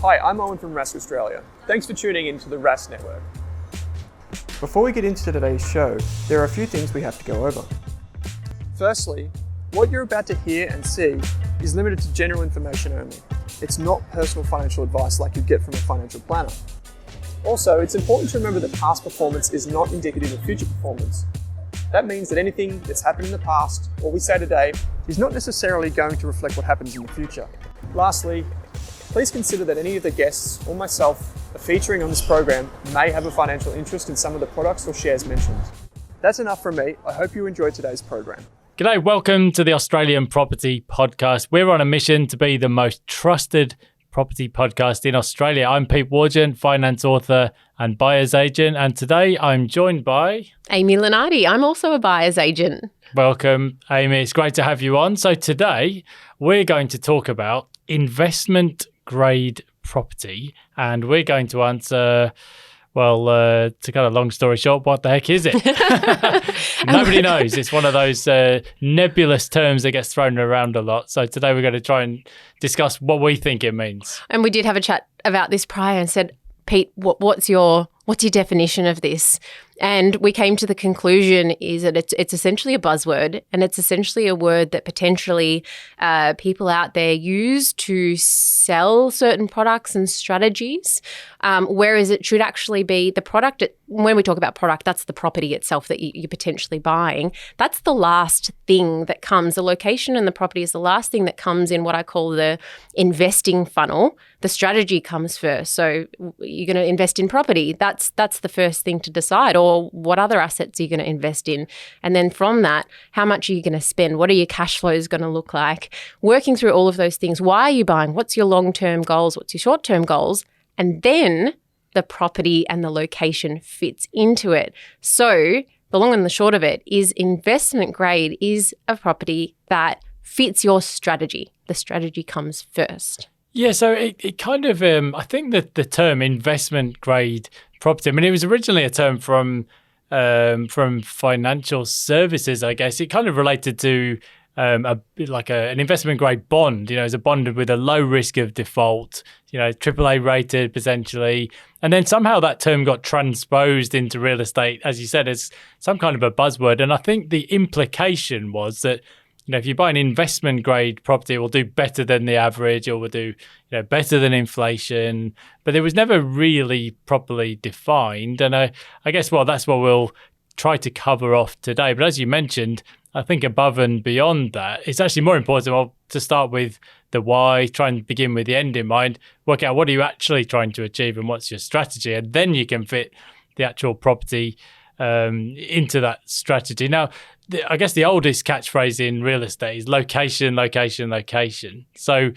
Hi, I'm Owen from Rask Australia. Thanks for tuning in to the Rask Network. Before we get into today's show, there are a few things we have to go over. Firstly, what you're about to hear and see is limited to general information only. It's not personal financial advice like you'd get from a financial planner. Also, it's important to remember that past performance is not indicative of future performance. That means that anything that's happened in the past, or we say today, is not necessarily going to reflect what happens in the future. Lastly, please consider that any of the guests or myself are featuring on this program may have a financial interest in some of the products or shares mentioned. That's enough from me. I hope you enjoyed today's program. G'day, welcome to the Australian Property Podcast. We're on a mission to be the most trusted property podcast in Australia. I'm Pete Wargent, finance author and buyer's agent, and today I'm joined by Amy Lunardi. I'm also a buyer's agent. Welcome, Amy. It's great to have you on. So today we're going to talk about investment grade property, and we're going to answer, to cut a long story short, what the heck is it? Nobody knows. It's one of those nebulous terms that gets thrown around a lot. So today we're going to try and discuss what we think it means. And we did have a chat about this prior and said, Pete, what's your definition of this? And we came to the conclusion is that it's essentially a buzzword, and it's essentially a word that potentially people out there use to sell certain products and strategies, whereas it should actually be the product. When we talk about product, that's the property itself that you're potentially buying. That's the last thing that comes. The location and the property is the last thing that comes in what I call the investing funnel. The strategy comes first. So you're going to invest in property. That's the first thing to decide. Or what other assets are you going to invest in? And then from that, how much are you going to spend? What are your cash flows going to look like? Working through all of those things. Why are you buying? What's your long-term goals? What's your short-term goals? And then the property and the location fits into it. So the long and the short of it is investment grade is a property that fits your strategy. The strategy comes first. Yeah, so it kind of, I think that the term investment grade property, I mean, it was originally a term from financial services, I guess. It kind of related to an investment grade bond, as a bond with a low risk of default, AAA rated potentially. And then somehow that term got transposed into real estate, as you said, as some kind of a buzzword. And I think the implication was that if you buy an investment grade property, it will do better than the average, or will do better than inflation. But it was never really properly defined. And I guess, that's what we'll try to cover off today. But as you mentioned, I think above and beyond that, it's actually more important to start with the why, try and begin with the end in mind, work out what are you actually trying to achieve and what's your strategy. And then you can fit the actual property into that strategy. Now, I guess the oldest catchphrase in real estate is location, location, location. So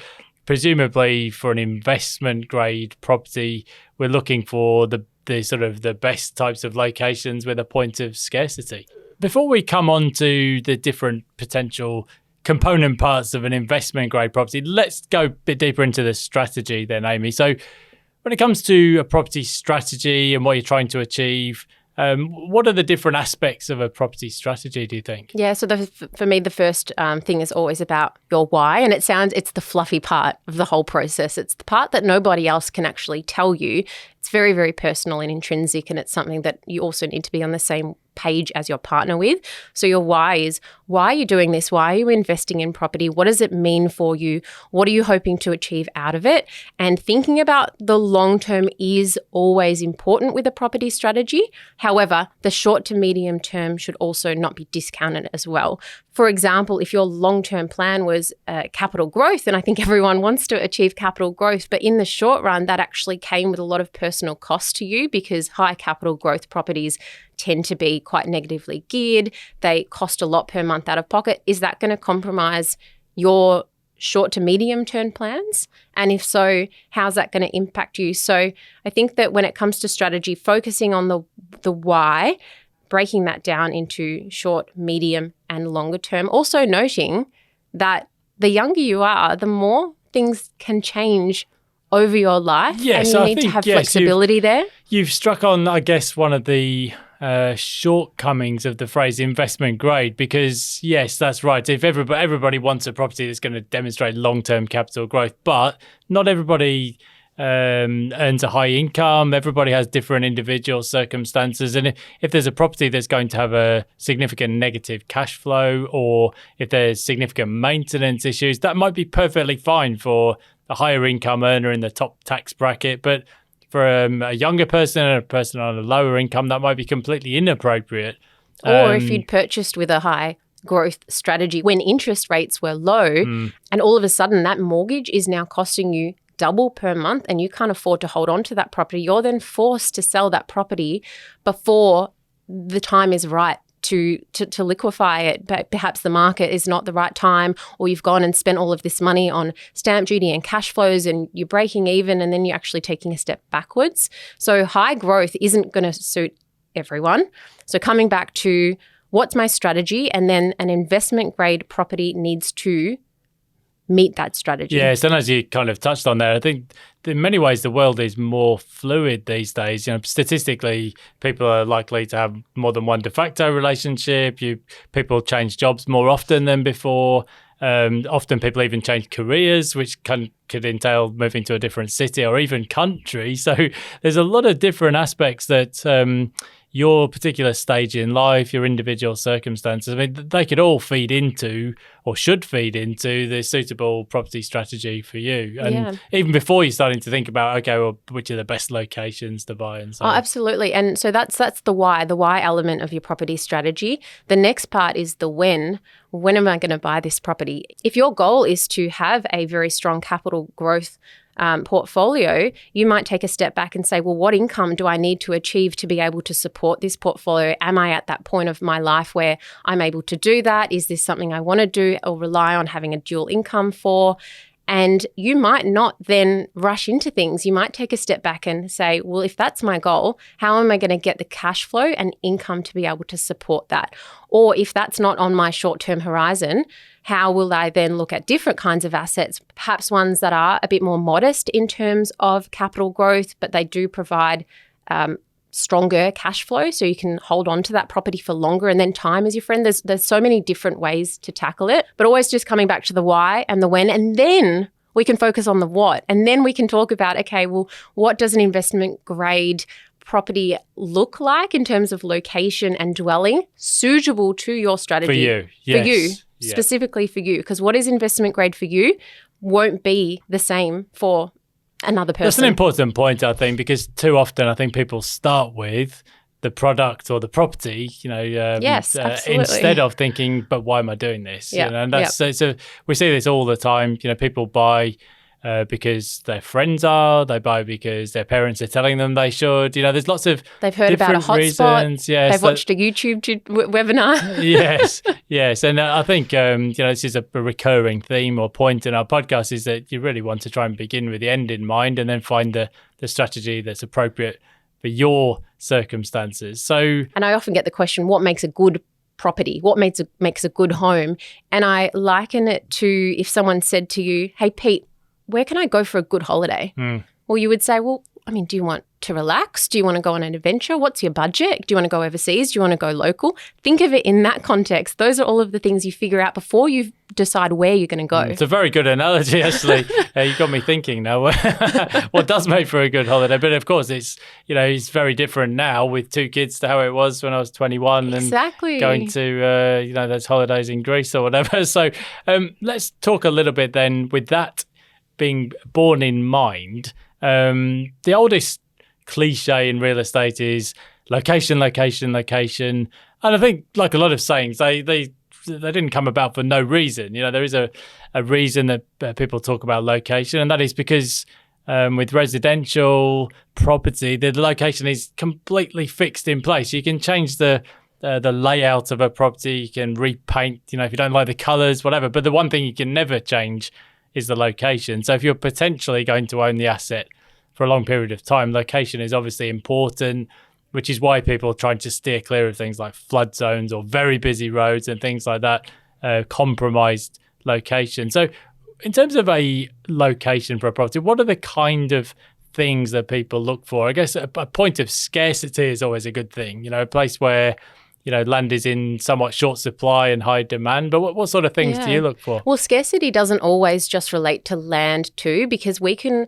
presumably for an investment grade property, we're looking for the sort of the best types of locations with a point of scarcity. Before we come on to the different potential component parts of an investment grade property, let's go a bit deeper into the strategy then, Amy. So when it comes to a property strategy and what you're trying to achieve, what are the different aspects of a property strategy, do you think? Yeah, so for me, the first thing is always about your why. And it's the fluffy part of the whole process. It's the part that nobody else can actually tell you. It's very, very personal and intrinsic, and it's something that you also need to be on the same page as your partner with. So your why is, why are you doing this? Why are you investing in property? What does it mean for you? What are you hoping to achieve out of it? And thinking about the long term is always important with a property strategy. However, the short to medium term should also not be discounted as well. For example, if your long-term plan was capital growth, and I think everyone wants to achieve capital growth, but in the short run, that actually came with a lot of personal cost to you because high capital growth properties tend to be quite negatively geared. They cost a lot per month out of pocket. Is that going to compromise your short to medium term plans? And if so, how's that going to impact you? So I think that when it comes to strategy, focusing on the why, breaking that down into short, medium, and longer term. Also noting that the younger you are, the more things can change over your life. Yes, and you need to have flexibility there. You've struck on, I guess, one of the shortcomings of the phrase investment grade, because yes, that's right. If everybody wants a property that's going to demonstrate long-term capital growth, but not everybody earns a high income. Everybody has different individual circumstances. And if there's a property that's going to have a significant negative cash flow, or if there's significant maintenance issues, that might be perfectly fine for a higher income earner in the top tax bracket. But for a younger person and a person on a lower income, that might be completely inappropriate. Or if you'd purchased with a high growth strategy when interest rates were low, and all of a sudden that mortgage is now costing you double per month and you can't afford to hold on to that property, you're then forced to sell that property before the time is right to liquefy it. But perhaps the market is not the right time, or you've gone and spent all of this money on stamp duty and cash flows and you're breaking even, and then you're actually taking a step backwards. So high growth isn't going to suit everyone. So coming back to what's my strategy, and then an investment grade property needs to meet that strategy. Yes, and as you kind of touched on there, I think in many ways the world is more fluid these days. You know, statistically, people are likely to have more than one de facto relationship. People change jobs more often than before. Often people even change careers, which could entail moving to a different city or even country. So there's a lot of different aspects that your particular stage in life, your individual circumstances, I mean, they could all feed into, or should feed into, the suitable property strategy for you. And even before you're starting to think about, okay, well, which are the best locations to buy and so on. Absolutely. And so that's the why element of your property strategy. The next part is the when. When am I going to buy this property? If your goal is to have a very strong capital growth portfolio, you might take a step back and say, well, what income do I need to achieve to be able to support this portfolio? Am I at that point of my life where I'm able to do that? Is this something I want to do or rely on having a dual income for? And you might not then rush into things. You might take a step back and say, well, if that's my goal, how am I going to get the cash flow and income to be able to support that? Or if that's not on my short-term horizon, how will I then look at different kinds of assets, perhaps ones that are a bit more modest in terms of capital growth, but they do provide stronger cash flow, so you can hold on to that property for longer, and then time is your friend. There's so many different ways to tackle it, but always just coming back to the why and the when, and then we can focus on the what, and then we can talk about, okay, well, what does an investment grade property look like in terms of location and dwelling suitable to your strategy? For you, yes. For you, specifically for you, because what is investment grade for you won't be the same for another person. That's an important point, I think, because too often I think people start with the product or the property, yes, absolutely. Instead of thinking, but why am I doing this? Yeah. And that's so we see this all the time. People buy because their friends are, they buy because their parents are telling them they should. There's lots of they've heard about a hotspot. Reasons. Yes, they've watched a YouTube webinar. yes. And I think this is a recurring theme or point in our podcast, is that you really want to try and begin with the end in mind, and then find the strategy that's appropriate for your circumstances. So, and I often get the question, what makes a good property? What makes a good home? And I liken it to if someone said to you, hey, Pete, where can I go for a good holiday? Well, you would say, well, do you want to relax? Do you want to go on an adventure? What's your budget? Do you want to go overseas? Do you want to go local? Think of it in that context. Those are all of the things you figure out before you decide where you're going to go. It's a very good analogy, actually. You got me thinking now. What does make for a good holiday? But of course, it's very different now with 2 kids to how it was when I was 21. Exactly. And going to those holidays in Greece or whatever. So let's talk a little bit then with that being borne in mind. The oldest cliche in real estate is location, location, location. And I think, like a lot of sayings, they didn't come about for no reason. There is a reason that people talk about location, and that is because with residential property, the location is completely fixed in place. You can change the layout of a property, you can repaint, if you don't like the colours, whatever. But the one thing you can never change is the location. So if you're potentially going to own the asset for a long period of time, location is obviously important, which is why people are trying to steer clear of things like flood zones or very busy roads and things like that, compromised location. So in terms of a location for a property, what are the kind of things that people look for? I guess a point of scarcity is always a good thing. A place where land is in somewhat short supply and high demand. But what sort of things do you look for? Well, scarcity doesn't always just relate to land too, because we can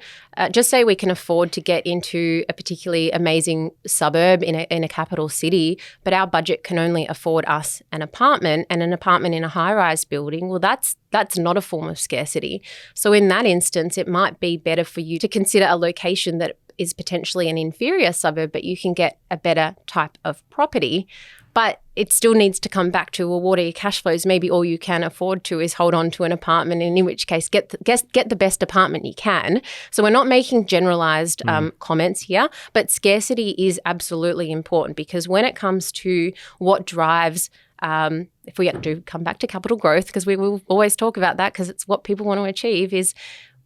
just say we can afford to get into a particularly amazing suburb in a capital city, but our budget can only afford us an apartment, and an apartment in a high-rise building, well, that's not a form of scarcity. So in that instance, it might be better for you to consider a location that is potentially an inferior suburb, but you can get a better type of property. But it still needs to come back to, well, what are your cash flows? Maybe all you can afford to is hold on to an apartment, and in which case get the best apartment you can. So we're not making generalized comments here, but scarcity is absolutely important, because when it comes to what drives if we do come back to capital growth, because we will always talk about that because it's what people want to achieve, is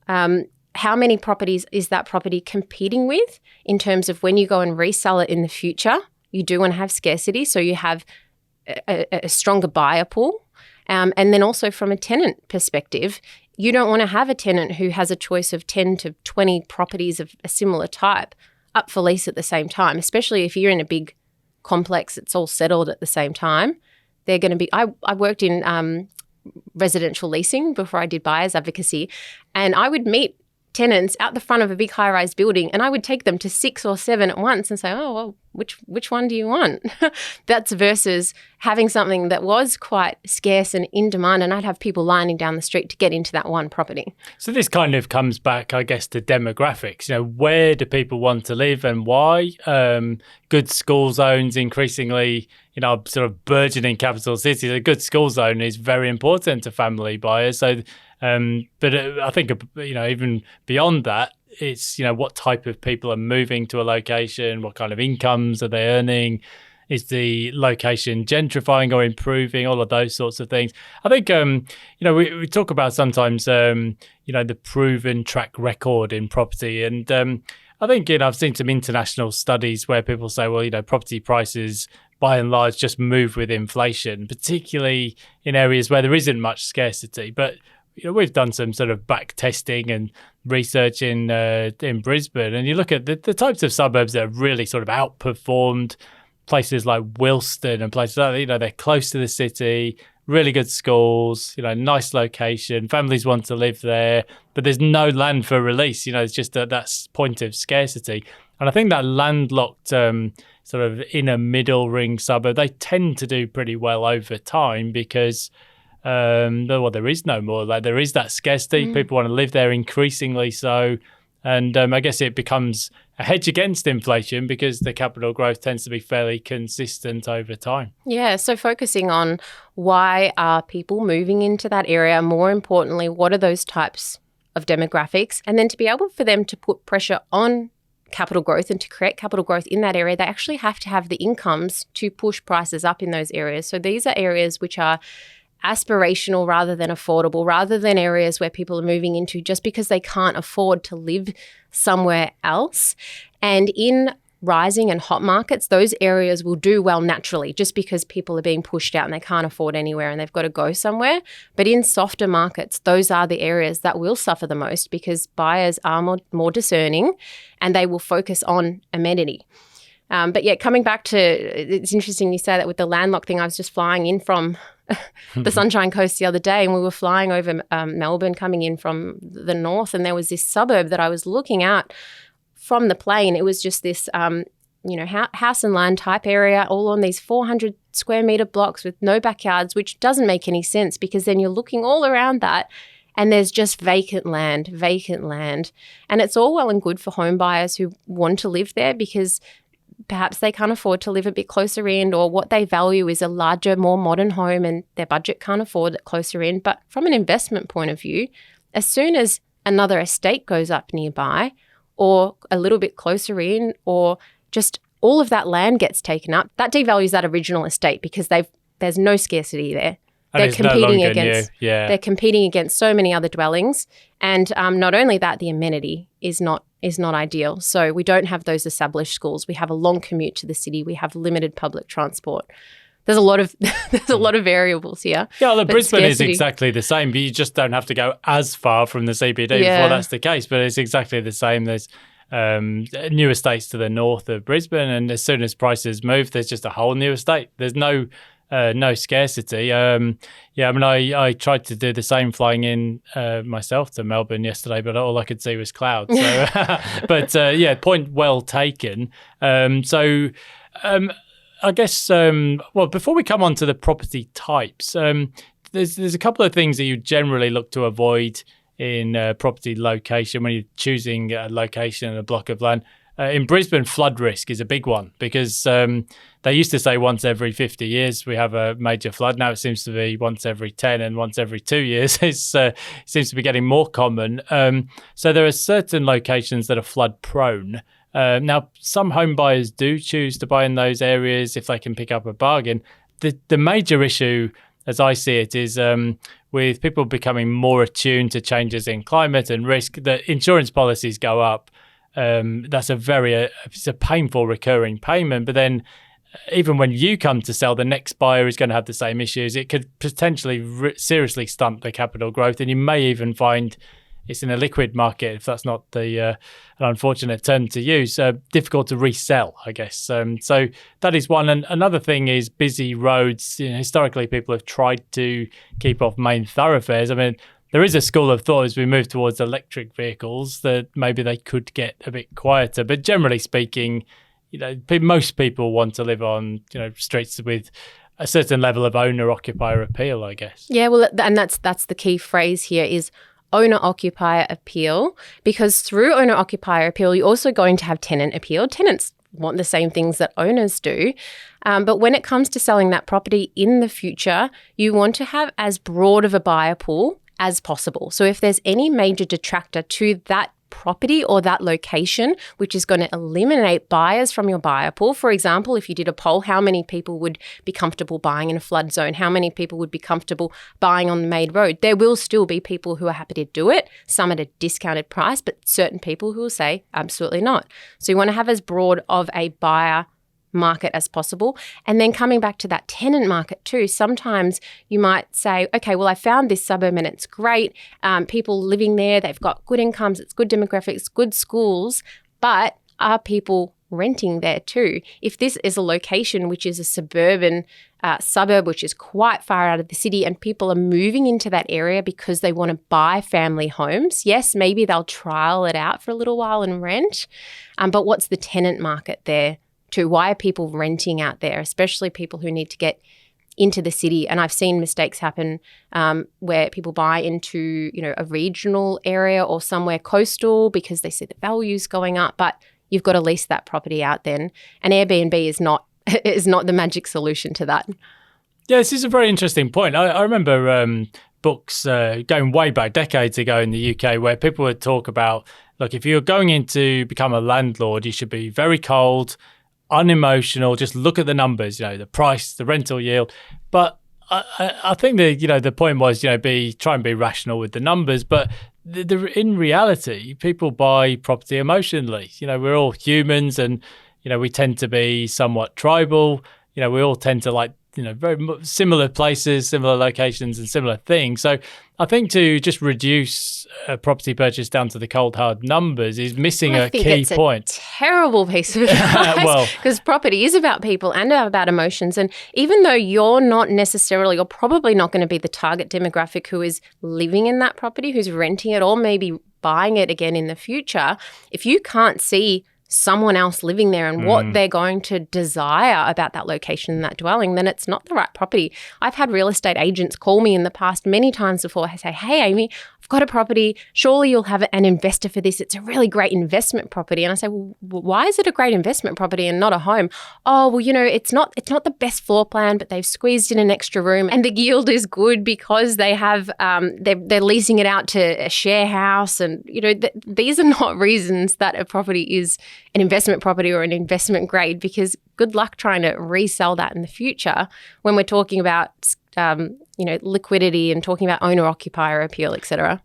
how many properties is that property competing with in terms of when you go and resell it in the future. You do want to have scarcity, so you have a stronger buyer pool. And then also from a tenant perspective, you don't want to have a tenant who has a choice of 10 to 20 properties of a similar type up for lease at the same time, especially if you're in a big complex, it's all settled at the same time. They're going to be, I worked in residential leasing before I did buyer's advocacy, and I would meet tenants out the front of a big high-rise building, and I would take them to 6 or 7 at once and say, oh, well, which one do you want? That's versus having something that was quite scarce and in demand, and I'd have people lining down the street to get into that one property. So this kind of comes back, I guess, to demographics. Where do people want to live and why? Good school zones increasingly, sort of burgeoning capital cities. A good school zone is very important to family buyers. So but I think, even beyond that, it's, what type of people are moving to a location, what kind of incomes are they earning, is the location gentrifying or improving, all of those sorts of things. I think, we talk about sometimes, the proven track record in property. And I think, I've seen some international studies where people say, well, property prices by and large just move with inflation, particularly in areas where there isn't much scarcity. But we've done some sort of back testing and research in Brisbane, and you look at the types of suburbs that have really sort of outperformed places like Wilston and places like that. They're close to the city, really good schools, nice location, families want to live there, but there's no land for release. It's just that point of scarcity. And I think that landlocked sort of inner middle ring suburb, they tend to do pretty well over time because there is no more. There is that scarcity. People want to live there increasingly so. And I guess it becomes a hedge against inflation because the capital growth tends to be fairly consistent over time. Yeah, so focusing on why are people moving into that area, more importantly, what are those types of demographics? And then to be able for them to put pressure on capital growth and to create capital growth in that area, they actually have to have the incomes to push prices up in those areas. So these are areas which are aspirational rather than affordable, rather than areas where people are moving into just because they can't afford to live somewhere else. And in rising and hot markets, those areas will do well naturally just because people are being pushed out and they can't afford anywhere and they've got to go somewhere. But in softer markets, those are the areas that will suffer the most because buyers are more discerning and they will focus on amenity. But yeah, coming back to, it's interesting you say that with the landlocked thing. I was just flying in from the Sunshine Coast the other day, and we were flying over Melbourne coming in from the north, and there was this suburb that I was looking at from the plane. It was just this, house and land type area, all on these 400 square metre blocks with no backyards, which doesn't make any sense because then you're looking all around that and there's just vacant land. And it's all well and good for home buyers who want to live there because perhaps they can't afford to live a bit closer in, or what they value is a larger, more modern home and their budget can't afford it closer in. But from an investment point of view, as soon as another estate goes up nearby or a little bit closer in, or just all of that land gets taken up, that devalues that original estate because there's no scarcity there. They're competing against so many other dwellings, and not only that, the amenity is not ideal. So we don't have those established schools. We have a long commute to the city. We have limited public transport. There's a lot of variables here. Yeah, Brisbane is exactly the same, but you just don't have to go as far from the CBD before that's the case. But it's exactly the same. There's new estates to the north of Brisbane, and as soon as prices move, there's just a whole new estate. There's no scarcity. I tried to do the same flying in myself to Melbourne yesterday, but all I could see was clouds. So, point well taken. I guess, before we come on to the property types, there's a couple of things that you generally look to avoid in property location when you're choosing a location and a block of land. In Brisbane, flood risk is a big one because they used to say once every 50 years we have a major flood. Now it seems to be once every 10 and once every 2 years. It seems to be getting more common. So there are certain locations that are flood prone. Now, some home buyers do choose to buy in those areas if they can pick up a bargain. The major issue, as I see it, is with people becoming more attuned to changes in climate and risk, that insurance policies go up. That's it's a painful recurring payment. But then even when you come to sell, the next buyer is going to have the same issues. It could potentially seriously stunt the capital growth, and you may even find it's in a liquid market, if that's not an unfortunate term to use, difficult to resell, I guess. So that is one. And another thing is busy roads. Historically, people have tried to keep off main thoroughfares. I mean, there is a school of thought as we move towards electric vehicles that maybe they could get a bit quieter. But generally speaking, most people want to live on streets with a certain level of owner-occupier appeal, I guess. Yeah, well, and that's the key phrase here is owner-occupier appeal, because through owner-occupier appeal, you're also going to have tenant appeal. Tenants want the same things that owners do. But when it comes to selling that property in the future, you want to have as broad of a buyer pool as possible. So if there's any major detractor to that property or that location, which is going to eliminate buyers from your buyer pool. For example, if you did a poll, how many people would be comfortable buying in a flood zone? How many people would be comfortable buying on the main road? There will still be people who are happy to do it, some at a discounted price, but certain people who will say absolutely not. So you want to have as broad of a buyer market as possible. And then coming back to that tenant market too, sometimes you might say, okay, well, I found this suburb and it's great. People living there, they've got good incomes, it's good demographics, good schools, but are people renting there too? If this is a location which is a suburban suburb, which is quite far out of the city, and people are moving into that area because they want to buy family homes, yes, maybe they'll trial it out for a little while and rent. But what's the tenant market there? Why are people renting out there, especially people who need to get into the city? And I've seen mistakes happen where people buy into, a regional area or somewhere coastal because they see the values going up, but you've got to lease that property out then. And Airbnb is not the magic solution to that. Yeah, this is a very interesting point. I remember books going way back decades ago in the UK where people would talk about, look, if you're going in to become a landlord, you should be very cold, unemotional, just look at the numbers, the price, the rental yield. But I think the point was, try and be rational with the numbers. But in reality, people buy property emotionally. We're all humans, and we tend to be somewhat tribal. We all tend to like very similar places, similar locations, and similar things. So I think to just reduce a property purchase down to the cold hard numbers is missing a key point. Terrible piece of advice, because property is about people and about emotions. And even though you're probably not going to be the target demographic who is living in that property, who's renting it or maybe buying it again in the future, if you can't see someone else living there and what they're going to desire about that location and that dwelling, then it's not the right property. I've had real estate agents call me in the past many times before. I say, hey, Amy, I've got a property. Surely you'll have an investor for this. It's a really great investment property. And I say, well, why is it a great investment property and not a home? Oh, well, it's not the best floor plan, but they've squeezed in an extra room and the yield is good because they have they're leasing it out to a share house. And these are not reasons that a property is an investment property or an investment grade, because good luck trying to resell that in the future when we're talking about liquidity and talking about owner-occupier appeal, etc.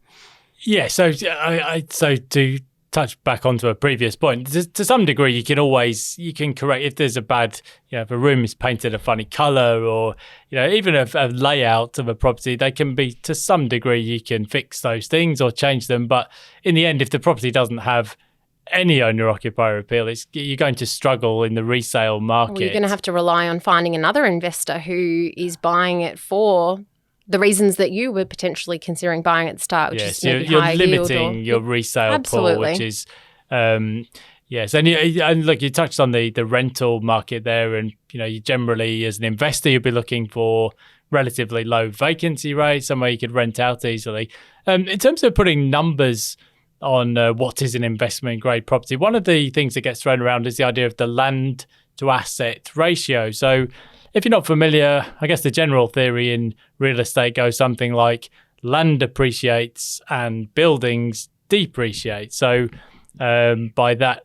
Yeah, so so to touch back onto a previous point, to some degree you can correct if there's a bad, if a room is painted a funny colour or, even a layout of a property, they can be, to some degree you can fix those things or change them. But in the end, if the property doesn't have any owner-occupier appeal, you're going to struggle in the resale market. Well, you're going to have to rely on finding another investor who is buying it for the reasons that you were potentially considering buying at the start, which is maybe you're higher limiting yield your resale pool, which is yes. And look, you touched on the rental market there, and you generally, as an investor, you'll be looking for relatively low vacancy rates, somewhere you could rent out easily. In terms of putting numbers on what is an investment grade property, one of the things that gets thrown around is the idea of the land to asset ratio. So if you're not familiar, I guess the general theory in real estate goes something like land appreciates and buildings depreciate. So by that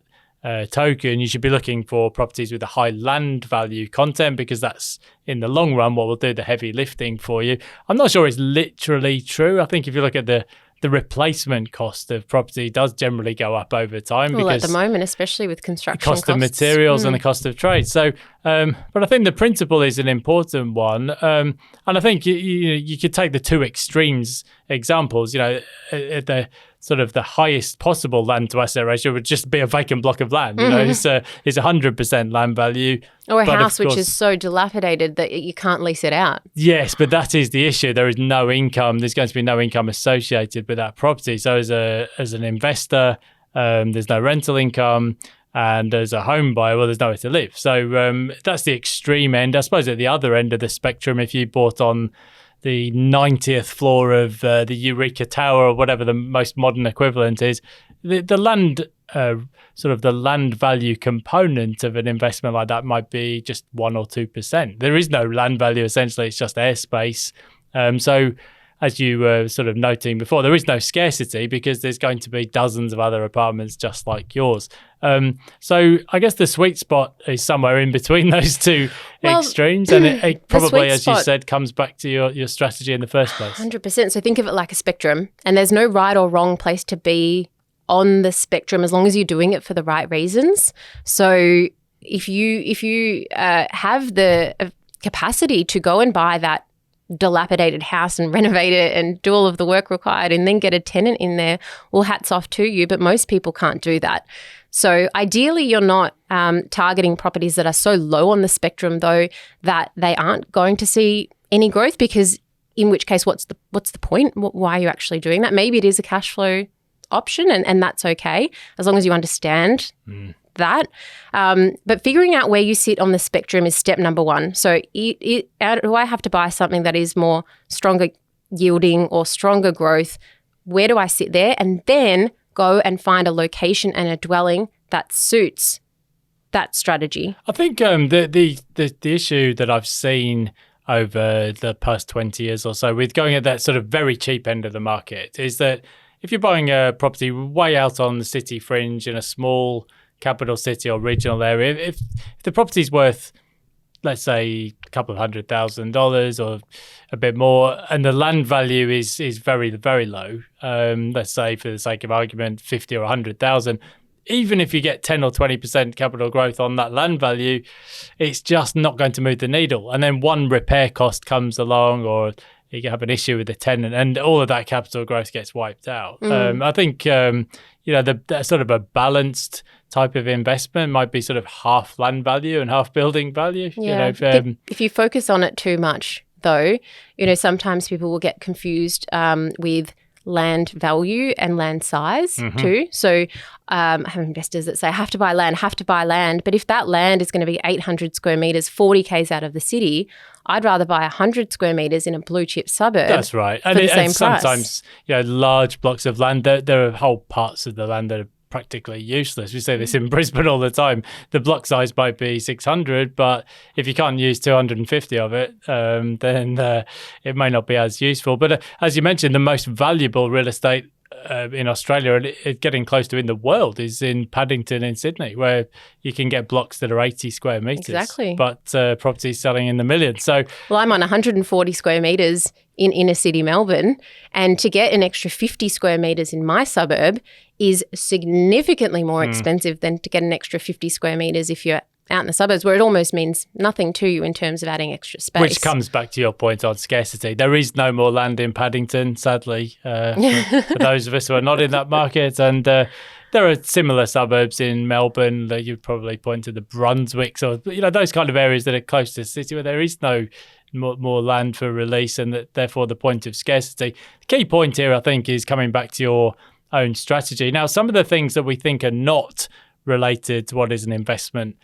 token, you should be looking for properties with a high land value content, because that's, in the long run, what will do the heavy lifting for you. I'm not sure it's literally true. I think if you look at the replacement cost of property does generally go up over time. Well, because at the moment, especially with construction the cost of materials and the cost of trade. So, but I think the principle is an important one. And I think you could take the two extremes examples. At the sort of the highest possible land to asset ratio would just be a vacant block of land. It's 100% land value. Or a house which is so dilapidated that you can't lease it out. Yes, but that is the issue. There is no income. There's going to be no income associated with that property. So as an investor, there's no rental income. And as a home buyer, well, there's nowhere to live. So that's the extreme end. I suppose at the other end of the spectrum, if you bought on the 90th floor of the Eureka Tower, or whatever the most modern equivalent is, the land sort of the land value component of an investment like that might be just 1 or 2%. There is no land value, essentially. It's just airspace. So as you were sort of noting before, there is no scarcity because there's going to be dozens of other apartments just like yours. So I guess the sweet spot is somewhere in between those two extremes. And it probably, as you said, comes back to your strategy in the first place. 100%. So think of it like a spectrum, and there's no right or wrong place to be on the spectrum as long as you're doing it for the right reasons. So if you have the capacity to go and buy that dilapidated house and renovate it and do all of the work required and then get a tenant in there, well, hats off to you, but most people can't do that. So ideally, you're not targeting properties that are so low on the spectrum, though, that they aren't going to see any growth, because in which case, what's the point? Why are you actually doing that? Maybe it is a cash flow option, and that's okay, as long as you understand that. But figuring out where you sit on the spectrum is step number one. So do I have to buy something that is more stronger yielding or stronger growth? Where do I sit there? And then go and find a location and a dwelling that suits that strategy. I think the issue that I've seen over the past 20 years or so with going at that sort of very cheap end of the market is that if you're buying a property way out on the city fringe in a small capital city or regional area, if the property's worth, let's say, a couple of $100,000 or a bit more, and the land value is very, very low, let's say for the sake of argument, 50 or 100,000, even if you get 10 or 20% capital growth on that land value, it's just not going to move the needle. And then one repair cost comes along, or you have an issue with the tenant, and all of that capital growth gets wiped out. I think the sort of a balanced type of investment might be sort of half land value and half building value. Yeah. If you focus on it too much, though, sometimes people will get confused with land value and land size too. So I have investors that say, have to buy land. But if that land is going to be 800 square metres, 40 k's out of the city, I'd rather buy 100 square metres in a blue chip suburb. That's right. For the same price. Sometimes, large blocks of land, there are whole parts of the land that are practically useless. We say this in Brisbane all the time. The block size might be 600, but if you can't use 250 of it, then it may not be as useful. But as you mentioned, the most valuable real estate in Australia, and getting close to in the world, is in Paddington in Sydney, where you can get blocks that are 80 square metres. Exactly. But properties selling in the millions. So, well, I'm on 140 square metres in inner city Melbourne, and to get an extra 50 square metres in my suburb is significantly more expensive than to get an extra 50 square metres if you're out in the suburbs where it almost means nothing to you in terms of adding extra space. Which comes back to your point on scarcity. There is no more land in Paddington, sadly, for those of us who are not in that market. And there are similar suburbs in Melbourne that you'd probably point to, the Brunswicks or those kind of areas that are close to the city where there is no more land for release, and that therefore the point of scarcity. The key point here, I think, is coming back to your own strategy. Now, some of the things that we think are not related to what is an investment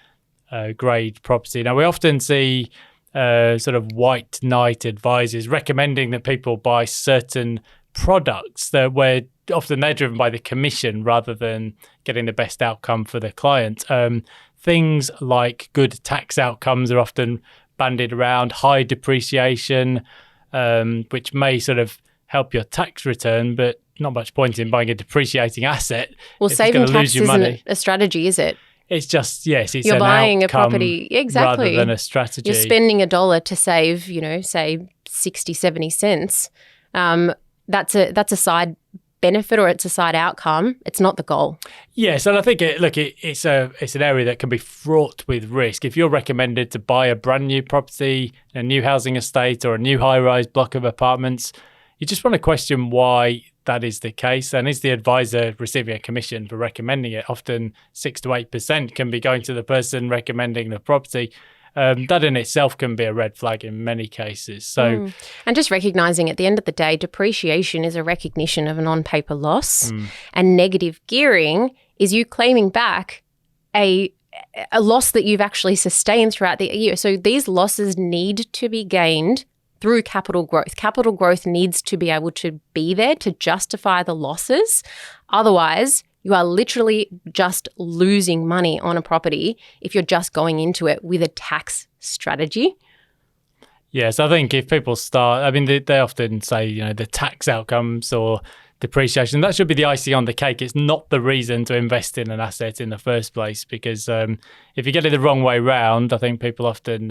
grade property. Now, we often see sort of white knight advisors recommending that people buy certain products where often they're driven by the commission rather than getting the best outcome for the client. Things like good tax outcomes are often bandied around, high depreciation, which may sort of help your tax return, but not much point in buying a depreciating asset. Well, saving tax isn't a strategy, is it? It's just, yes, it's you're an buying a outcome property, exactly, rather than a strategy. You're spending $1 to save, say 60, 70 cents. That's a side benefit, or it's a side outcome. It's not the goal. Yes, and I think it's an area that can be fraught with risk. If you're recommended to buy a brand new property, a new housing estate, or a new high-rise block of apartments, you just want to question why that is the case. And is the advisor receiving a commission for recommending it? Often 6 to 8% can be going to the person recommending the property. That in itself can be a red flag in many cases. So, and just recognising at the end of the day, depreciation is a recognition of an on-paper loss, and negative gearing is you claiming back a loss that you've actually sustained throughout the year. So these losses need to be gained through capital growth. Capital growth needs to be able to be there to justify the losses. Otherwise, you are literally just losing money on a property if you're just going into it with a tax strategy. Yes, I think if people start, they often say, the tax outcomes or depreciation, that should be the icing on the cake. It's not the reason to invest in an asset in the first place, because if you get it the wrong way round, I think people often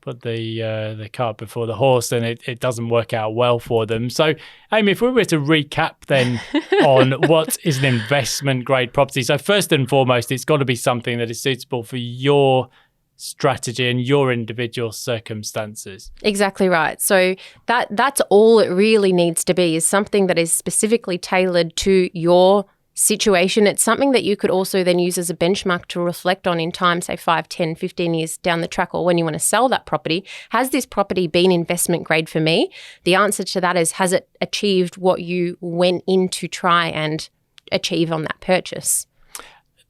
put the cart before the horse, and it doesn't work out well for them. So, Amy, if we were to recap then on what is an investment grade property. So first and foremost, it's got to be something that is suitable for your strategy and your individual circumstances. Exactly right. So that's all it really needs to be, is something that is specifically tailored to your situation. It's something that you could also then use as a benchmark to reflect on in time, say 5, 10, 15 years down the track, or when you want to sell that property. Has this property been investment grade for me? The answer to that is, has it achieved what you went in to try and achieve on that purchase?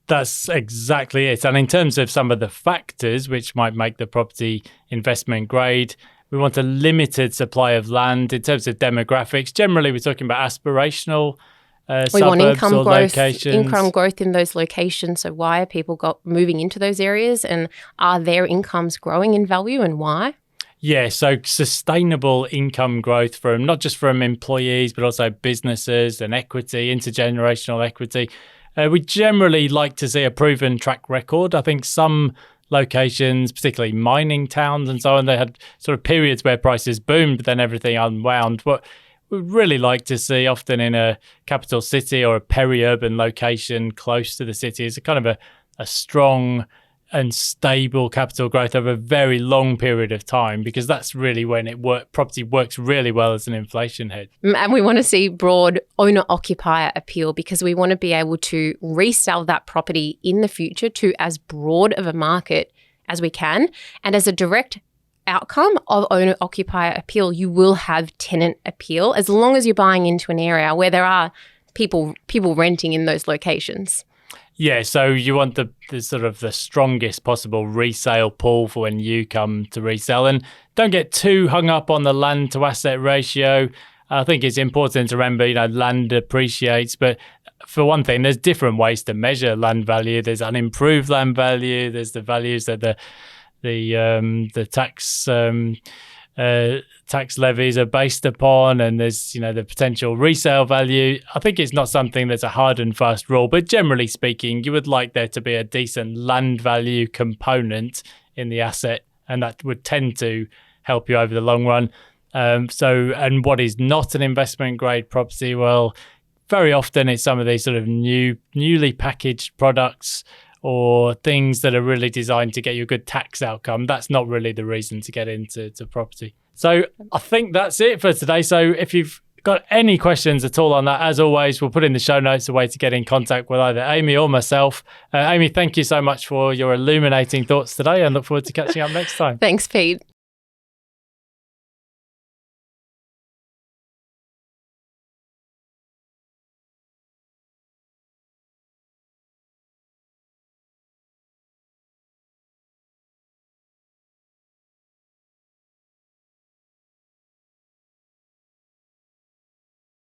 That's exactly it. And in terms of some of the factors which might make the property investment grade, we want a limited supply of land. In terms of demographics, generally we're talking about aspirational we want income growth in those locations. So why are people moving into those areas, and are their incomes growing in value, and why? Yeah, so sustainable income growth from not just from employees, but also businesses and equity, intergenerational equity. We generally like to see a proven track record. I think some locations, particularly mining towns and so on, they had sort of periods where prices boomed, but then everything unwound. What we'd really like to see, often in a capital city or a peri-urban location close to the city, is a kind of a strong and stable capital growth over a very long period of time, because that's really when property works really well as an inflation hedge. And we want to see broad owner-occupier appeal, because we want to be able to resell that property in the future to as broad of a market as we can. And as a direct outcome of owner-occupier appeal, you will have tenant appeal, as long as you're buying into an area where there are people renting in those locations. Yeah, so you want the sort of the strongest possible resale pool for when you come to resell. And don't get too hung up on the land to asset ratio. I think it's important to remember, land appreciates, but for one thing, there's different ways to measure land value. There's unimproved land value. There's the values that the tax levies are based upon, and there's the potential resale value. I think it's not something that's a hard and fast rule, but generally speaking, you would like there to be a decent land value component in the asset, and that would tend to help you over the long run. And what is not an investment grade property? Well, very often it's some of these sort of newly packaged products, or things that are really designed to get you a good tax outcome, that's not really the reason to get into property. So I think that's it for today. So if you've got any questions at all on that, as always, we'll put in the show notes a way to get in contact with either Amy or myself. Amy, thank you so much for your illuminating thoughts today, and look forward to catching up next time. Thanks, Pete.